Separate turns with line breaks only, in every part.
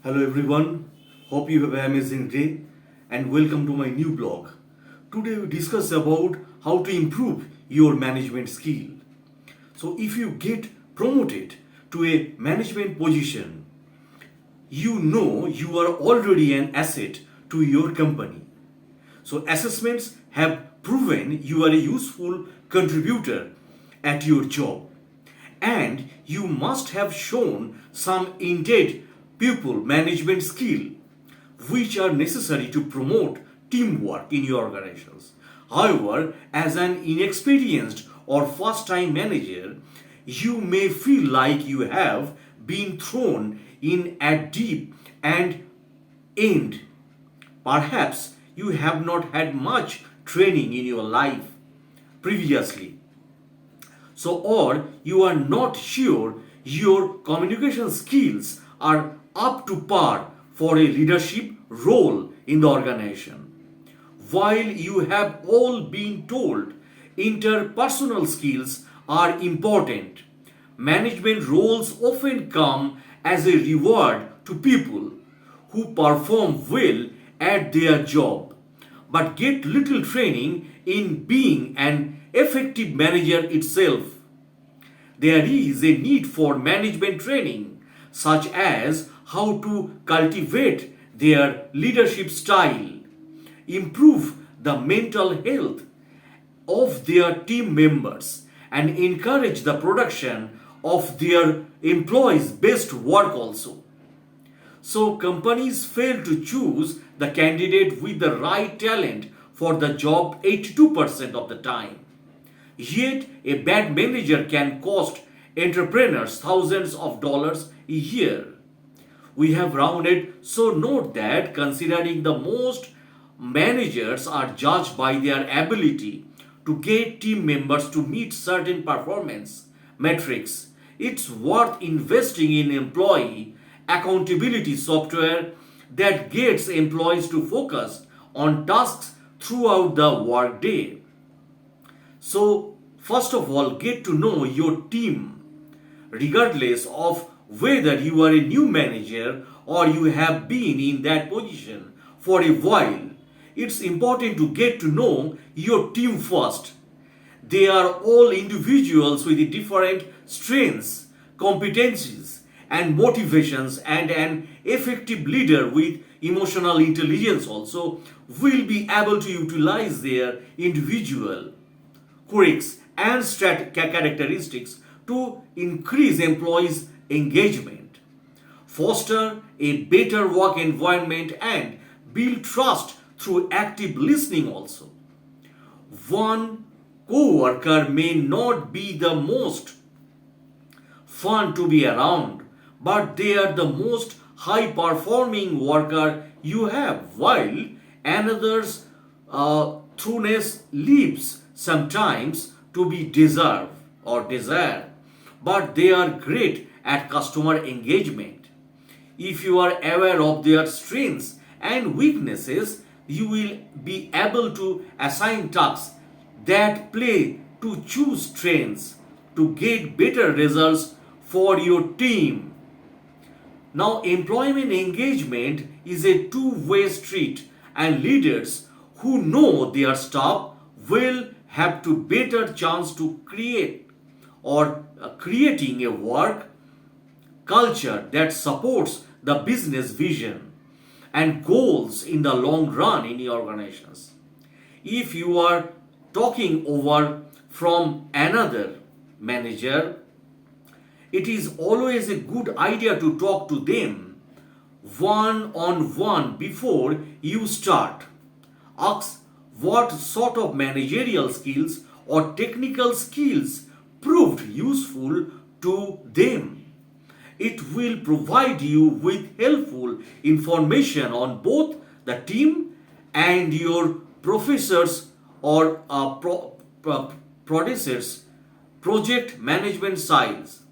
Hello everyone, hope you have an amazing day and welcome to my new blog. Today we discuss about how to improve your management skill. So if you get promoted to a management position, you know you are already an asset to your company. So assessments have proven you are a useful contributor at your job and you must have shown some innate people management skill which are necessary to promote teamwork in your organizations. However, as an inexperienced or first time manager, you may feel like you have been thrown in at deep and end. Perhaps you have not had much training in your life previously. So, or you are not sure your communication skills are up to par for a leadership role in the organization. While you have all been told interpersonal skills are important, management roles often come as a reward to people who perform well at their job but get little training in being an effective manager itself. There is a need for management training, such as how to cultivate their leadership style, improve the mental health of their team members, and encourage the production of their employees' best work also. So companies fail to choose the candidate with the right talent for the job 82% of the time. Yet a bad manager can cost entrepreneurs thousands of dollars a year. We have rounded, so note that considering the most managers are judged by their ability to get team members to meet certain performance metrics, it's worth investing in employee accountability software that gets employees to focus on tasks throughout the workday. So, first of all, get to know your team, regardless of whether you are a new manager or you have been in that position for a while. It's important to get to know your team first. They are all individuals with different strengths, competencies, and motivations, and an effective leader with emotional intelligence also will be able to utilize their individual quirks and characteristics to increase employees' engagement, foster a better work environment, and build trust through active listening also. One co-worker may not be the most fun to be around, but they are the most high performing worker you have, while another's trueness leaves sometimes to be deserved or desired, but they are great at customer engagement. If you are aware of their strengths and weaknesses, you will be able to assign tasks that play to choose strengths to get better results for your team. Now, employment engagement is a two-way street, and leaders who know their staff will have to better chance to create or creating a work culture that supports the business vision and goals in the long run in your organizations. If you are talking over from another manager, it is always a good idea to talk to them one on one before you start. Ask what sort of managerial skills or technical skills proved useful to them. It will provide you with helpful information on both the team and your professors or producers project management styles.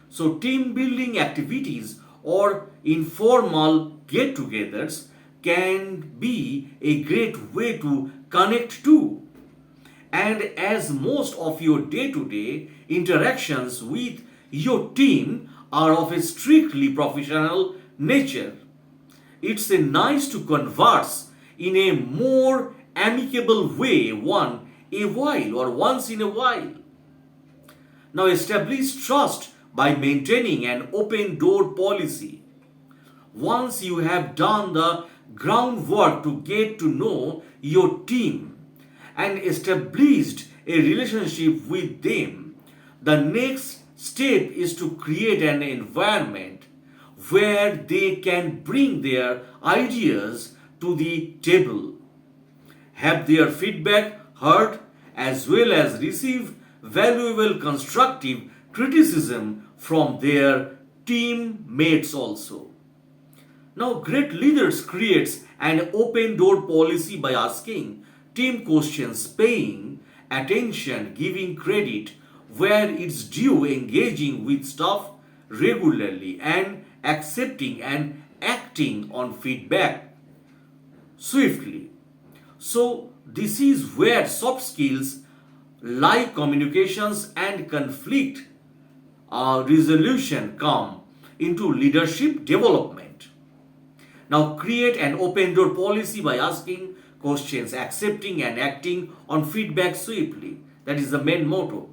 So, team building activities or informal get togethers can be a great way to connect to. And as most of your day to day interactions with your team are of a strictly professional nature. It's a nice to converse in a more amicable way once in a while. Now establish trust by maintaining an open door policy. Once you have done the groundwork to get to know your team and established a relationship with them, the next step is to create an environment where they can bring their ideas to the table, have their feedback heard, as well as receive valuable constructive criticism from their teammates also. Now, great leaders creates an open door policy by asking team questions, paying attention, giving credit where it's due, engaging with staff regularly, and accepting and acting on feedback swiftly. So, this is where soft skills like communications and conflict resolution come into leadership development. Now, create an open door policy by asking questions, accepting and acting on feedback swiftly. That is the main motto.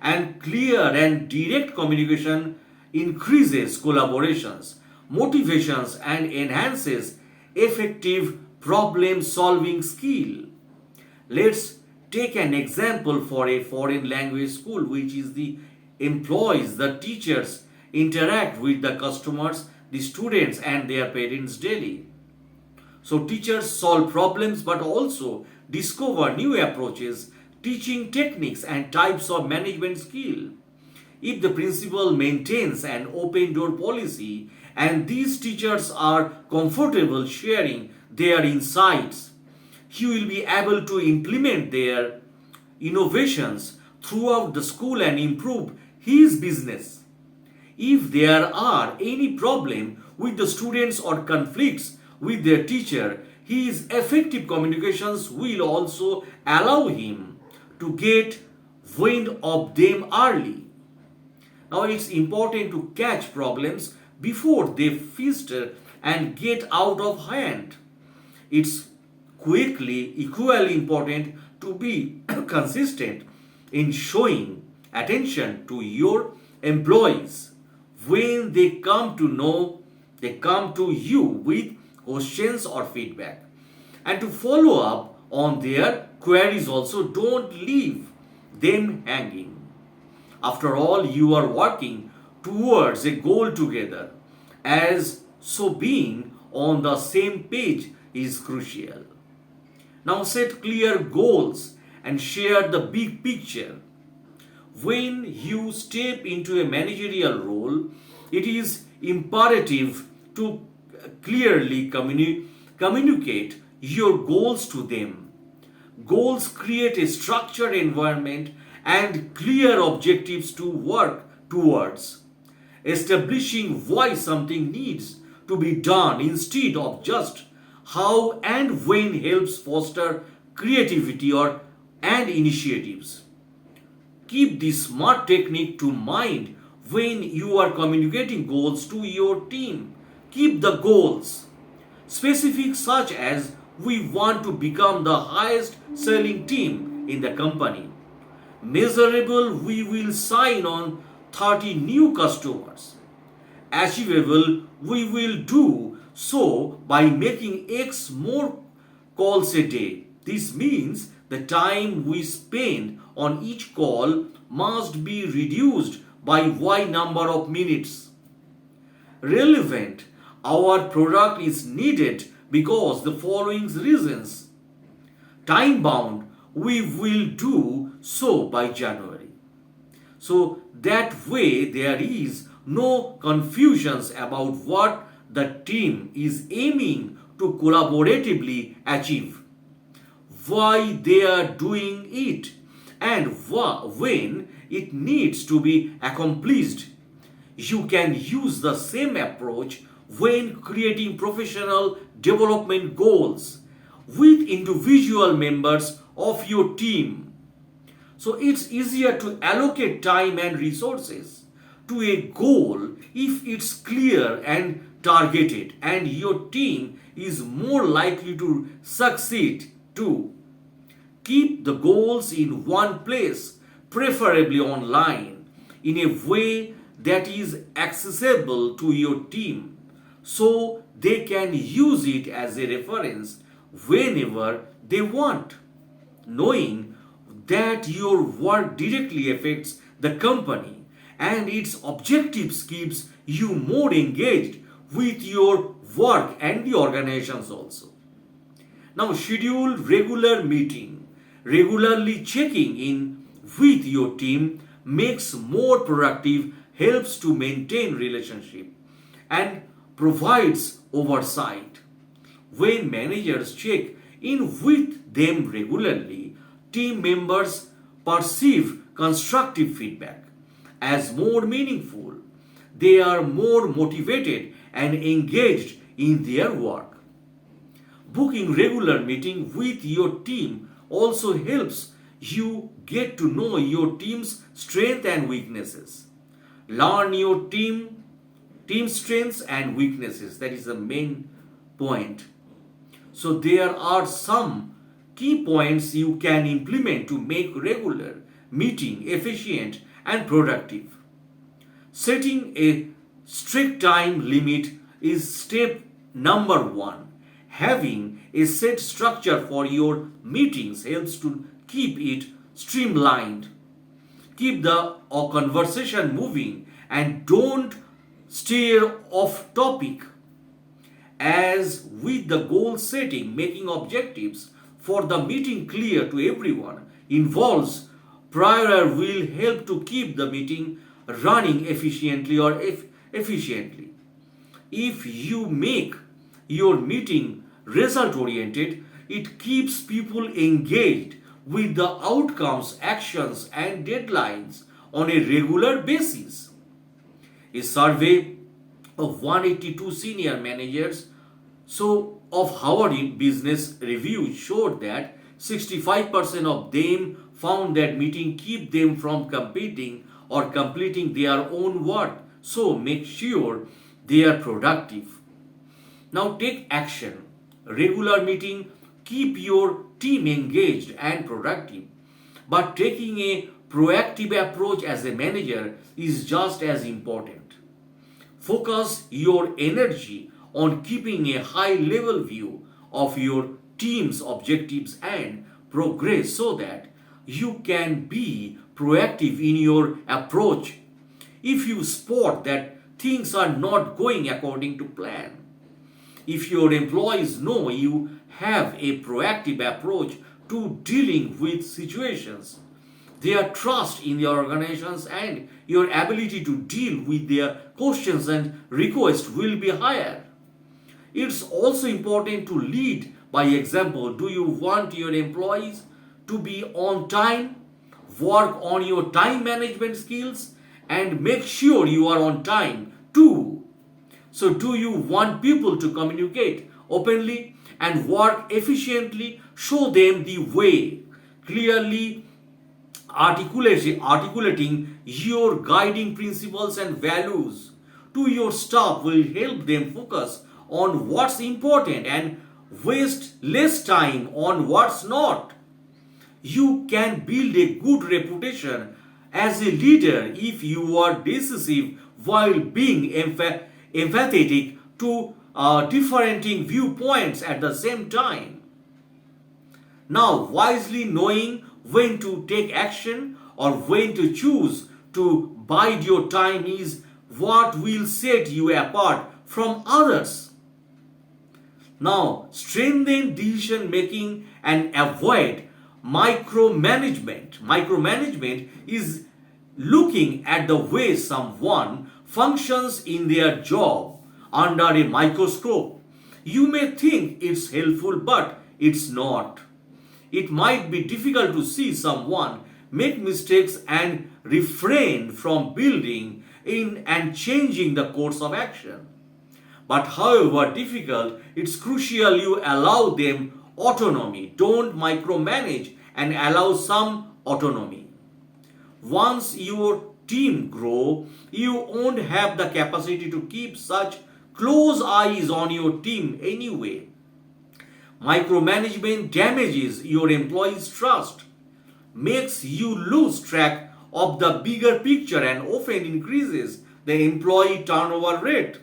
And clear and direct communication increases collaborations, motivations, and enhances effective problem solving skill. Let's take an example for a foreign language school, which is the employees, the teachers interact with the customers, the students, and their parents daily. So, teachers solve problems but also discover new approaches, teaching techniques, and types of management skill. If the principal maintains an open door policy and these teachers are comfortable sharing their insights, he will be able to implement their innovations throughout the school and improve his business. If there are any problem with the students or conflicts with their teacher, his effective communications will also allow him to get wind of them early. Now it's important to catch problems before they fester and get out of hand. It's equally important to be consistent in showing attention to your employees when they come to you with questions or feedback, and to follow up on their queries also. Don't leave them hanging. After all, you are working towards a goal together, as so being on the same page is crucial. Now set clear goals and share the big picture. When you step into a managerial role, it is imperative to clearly communicate your goals to them. Goals create a structured environment and clear objectives to work towards, establishing why something needs to be done instead of just how and when helps foster creativity and initiatives. Keep this smart technique to mind when you are communicating goals to your team. Keep the goals specific, such as we want to become the highest selling team in the company. Measurable, we will sign on 30 new customers. Achievable, we will do so by making X more calls a day. This means the time we spend on each call must be reduced by Y number of minutes. Relevant, our product is needed because the following reasons. Time bound, we will do so by January. So that way there is no confusions about what the team is aiming to collaboratively achieve, why they are doing it, and when it needs to be accomplished. You can use the same approach when creating professional development goals with individual members of your team. So it's easier to allocate time and resources to a goal if it's clear and targeted, and your team is more likely to succeed too. Keep the goals in one place, preferably online, in a way that is accessible to your team so they can use it as a reference whenever they want. Knowing that your work directly affects the company and its objectives keeps you more engaged with your work and the organizations also. Now, schedule regular meeting. Regularly checking in with your team makes more productive, helps to maintain relationship, and provides oversight. When managers check in with them regularly, team members perceive constructive feedback as more meaningful. They are more motivated and engaged in their work. Booking regular meeting with your team also helps you get to know your team's strengths and weaknesses. Learn your team strengths and weaknesses. That is the main point. So there are some key points you can implement to make regular meeting efficient and productive. Setting a strict time limit is step number one. Having a set structure for your meetings helps to keep it streamlined. Keep the conversation moving and don't steer off topic. As with the goal setting, making objectives for the meeting clear to everyone involves prior will help to keep the meeting running efficiently or efficiently. If you make your meeting result oriented, it keeps people engaged with the outcomes, actions, and deadlines on a regular basis. A survey of 182 senior managers of Harvard Business Review showed that 65% of them found that meeting keep them from competing or completing their own work. So make sure they are productive. Now take action. Regular meeting keep your team engaged and productive. But taking a proactive approach as a manager is just as important. Focus your energy on keeping a high level view of your team's objectives and progress so that you can be proactive in your approach if you spot that things are not going according to plan. If your employees know you have a proactive approach to dealing with situations, their trust in your organizations and your ability to deal with their questions and requests will be higher. It's also important to lead by example. Do you want your employees to be on time? Work on your time management skills and make sure you are on time too. So, do you want people to communicate openly and work efficiently? Show them the way. Clearly articulating your guiding principles and values to your staff will help them focus on what's important and waste less time on what's not. You can build a good reputation as a leader if you are decisive while being empathetic to differing viewpoints at the same time. Now, wisely knowing when to take action or when to choose to bide your time is what will set you apart from others. Now, strengthen decision making and avoid micromanagement. Micromanagement is looking at the way someone functions in their job under a microscope. You may think it's helpful, but it's not. It might be difficult to see someone make mistakes and refrain from building in and changing the course of action. But however difficult, it's crucial you allow them autonomy. Don't micromanage and allow some autonomy. Once your team grow, you won't have the capacity to keep such close eyes on your team anyway. Micromanagement damages your employees' trust, makes you lose track of the bigger picture, and often increases the employee turnover rate.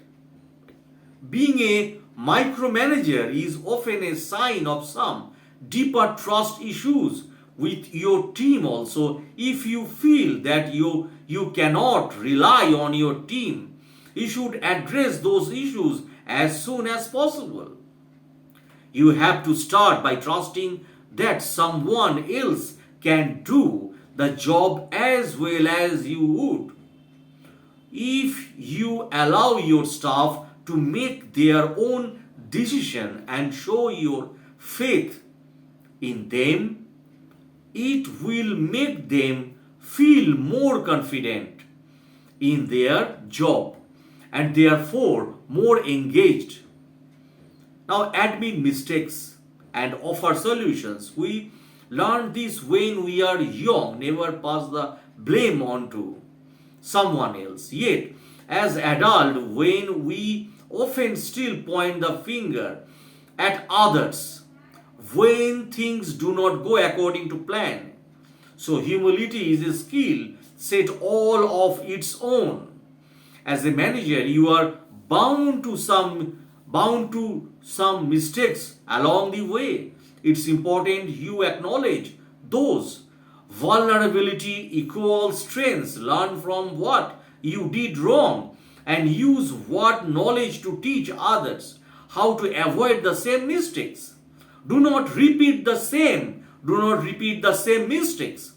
Being a micromanager is often a sign of some deeper trust issues with your team also. If you feel that you cannot rely on your team, you should address those issues as soon as possible. You have to start by trusting that someone else can do the job as well as you would. If you allow your staff to make their own decision and show your faith in them, it will make them feel more confident in their job and therefore more engaged. Now, admit mistakes and offer solutions. We learn this when we are young, never pass the blame on to someone else. Yet, as adult, when we often still point the finger at others when things do not go according to plan. So humility is a skill set all of its own. As a manager, you are bound to some mistakes along the way. It's important you acknowledge those. Vulnerability equals strengths. Learn from what you did wrong and use what knowledge to teach others how to avoid the same mistakes. Do not repeat the same mistakes.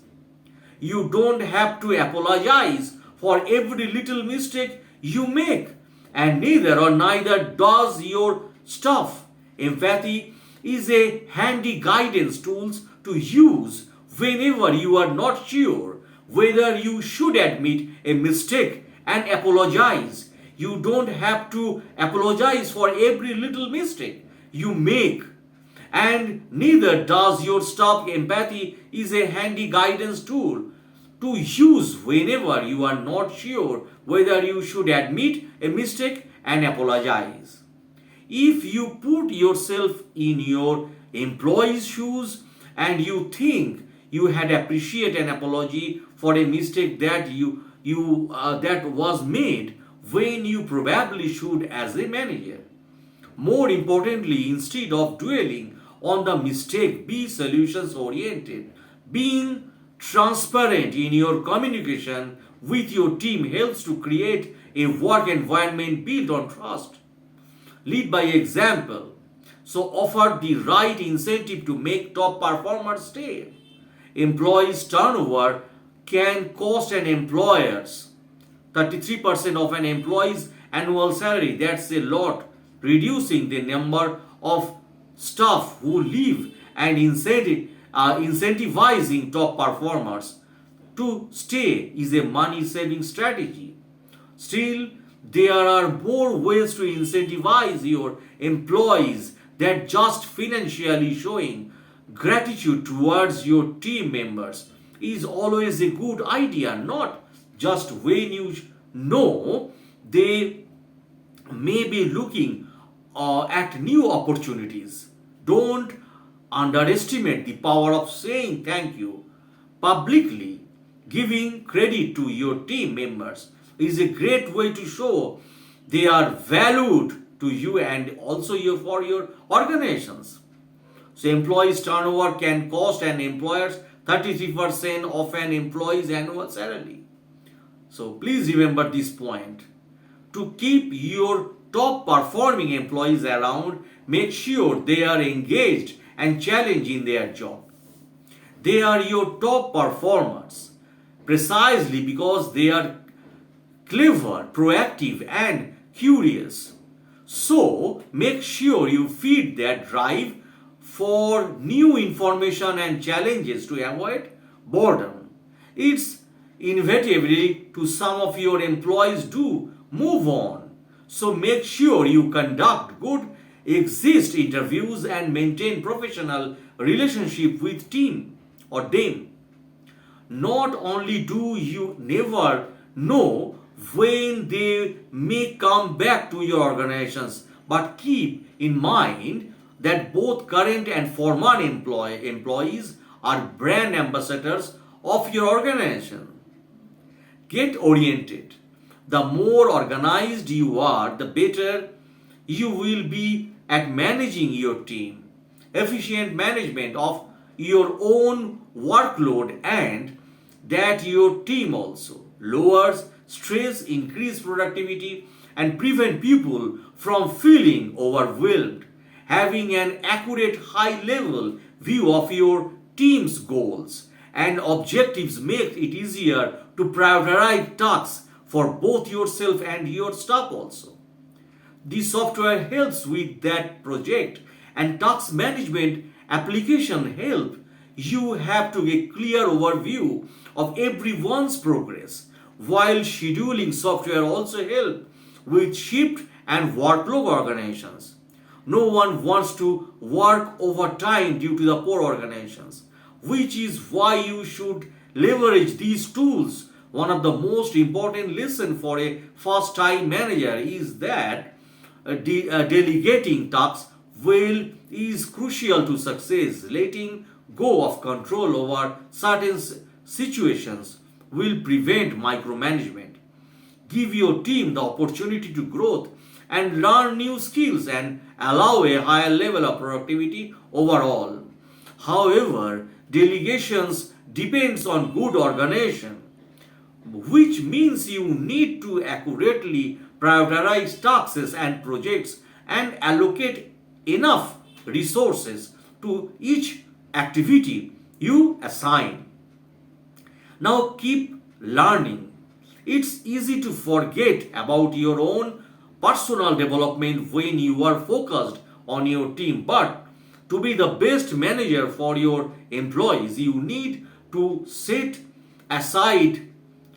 You don't have to apologize for every little mistake you make, and neither does your staff. Empathy is a handy guidance tool to use whenever you are not sure whether you should admit a mistake and apologize. You don't have to apologize for every little mistake you make, and neither does your staff. Empathy is a handy guidance tool to use whenever you are not sure whether you should admit a mistake and apologize. If you put yourself in your employee's shoes and you think you had appreciate an apology for a mistake that was made when you probably should as a manager. More importantly, instead of dwelling on the mistake, be solutions oriented. Being transparent in your communication with your team helps to create a work environment built on trust. Lead by example. So offer the right incentive to make top performers stay. Employees turnover can cost an employer's 33% of an employee's annual salary. That's a lot. Reducing the number of staff who leave and incentivizing top performers to stay is a money saving strategy. Still, there are more ways to incentivize your employees than just financially. Showing gratitude towards your team members is always a good idea, not just when you know they may be looking at new opportunities. Don't underestimate the power of saying thank you publicly. Giving credit to your team members is a great way to show they are valued to you and also for your organizations. So employees turnover can cost an employer's 33% of an employee's annual salary. So please remember this point. To keep your top performing employees around, make sure they are engaged and challenged in their job. They are your top performers precisely because they are clever, proactive, and curious. So make sure you feed their drive for new information and challenges to avoid boredom. It's inevitably to some of your employees do move on. So make sure you conduct good exit interviews and maintain professional relationship with team or them. Not only do you never know when they may come back to your organizations. But keep in mind that both current and former employees are brand ambassadors of your organization. Get oriented. The more organized you are, the better you will be at managing your team. Efficient management of your own workload and that your team also lowers stress, increase productivity, and prevent people from feeling overwhelmed. Having an accurate high level view of your team's goals and objectives makes it easier to prioritize tasks for both yourself and your staff also. The software helps with that project and task management application help you have to get clear overview of everyone's progress, while scheduling software also help with shift and workload organizations. No one wants to work overtime due to the poor organizations, which is why you should leverage these tools. One of the most important lessons for a first time manager is that delegating tasks well is crucial to success. Letting go of control over certain situations will prevent micromanagement. Give your team the opportunity to grow and learn new skills and allow a higher level of productivity overall. However, delegations depends on good organization, which means you need to accurately prioritize tasks and projects and allocate enough resources to each activity you assign. Now keep learning. It's easy to forget about your own personal development when you are focused on your team, but to be the best manager for your employees, you need to set aside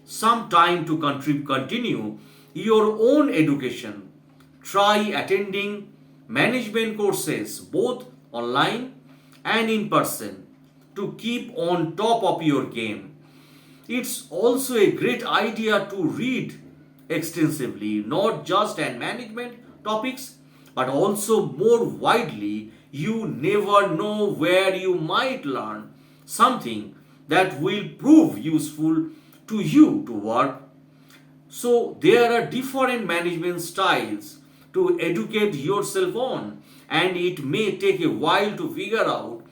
some time to continue your own education. Try attending management courses both online and in person to keep on top of your game. It's also a great idea to read extensively, not just on management topics, but also more widely. You never know where you might learn something that will prove useful to you to work. So there are different management styles to educate yourself on, and it may take a while to figure out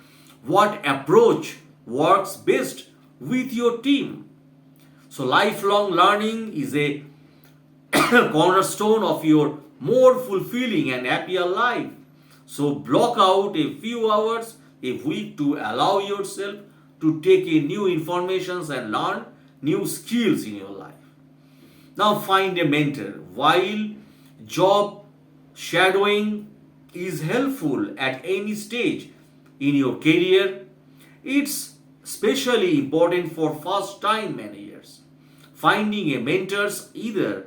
what approach works best with your team. So lifelong learning is a cornerstone of your more fulfilling and happier life. So block out a few hours a week to allow yourself to take in new informations and learn new skills in your life. Now find a mentor. While job shadowing is helpful at any stage in your career, it's especially important for first time managers. Finding a mentors either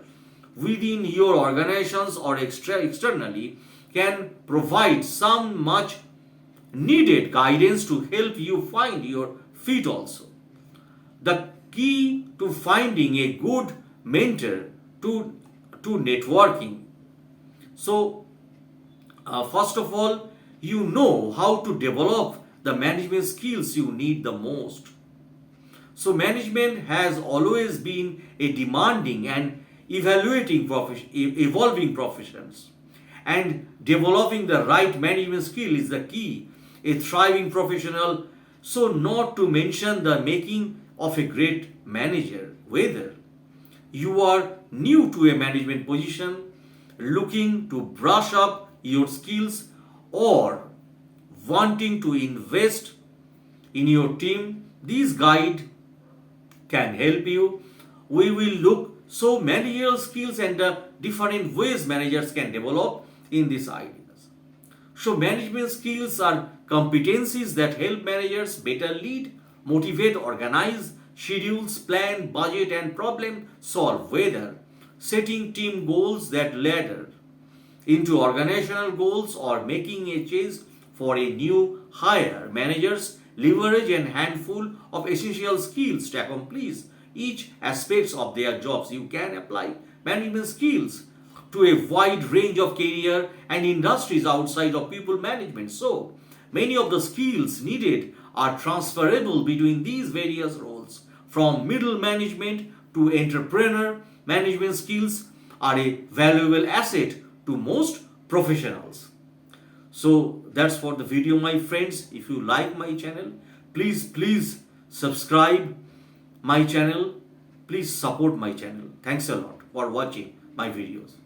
within your organizations or externally can provide some much needed guidance to help you find your feet also. The key to finding a good mentor to networking. So, first of all, you know how to develop the management skills you need the most. So, management has always been a demanding and evolving professions, and developing the right management skill is the key. A thriving professional, so not to mention the making of a great manager. Whether you are new to a management position, looking to brush up your skills, or wanting to invest in your team, this guide can help you. We will look so managerial skills and the different ways managers can develop in these ideas. So management skills are competencies that help managers better lead, motivate, organize, schedules, plan, budget, and problem solve, whether setting team goals that ladder into organizational goals or making a change for a new hire. Managers leverage a handful of essential skills to accomplish each aspects of their jobs. You can apply management skills to a wide range of career and industries outside of people management. So, many of the skills needed are transferable between these various roles. From middle management to entrepreneur, management skills are a valuable asset to most professionals. So that's for the video, my friends. If you like my channel, please subscribe my channel. Please support my channel. Thanks a lot for watching my videos.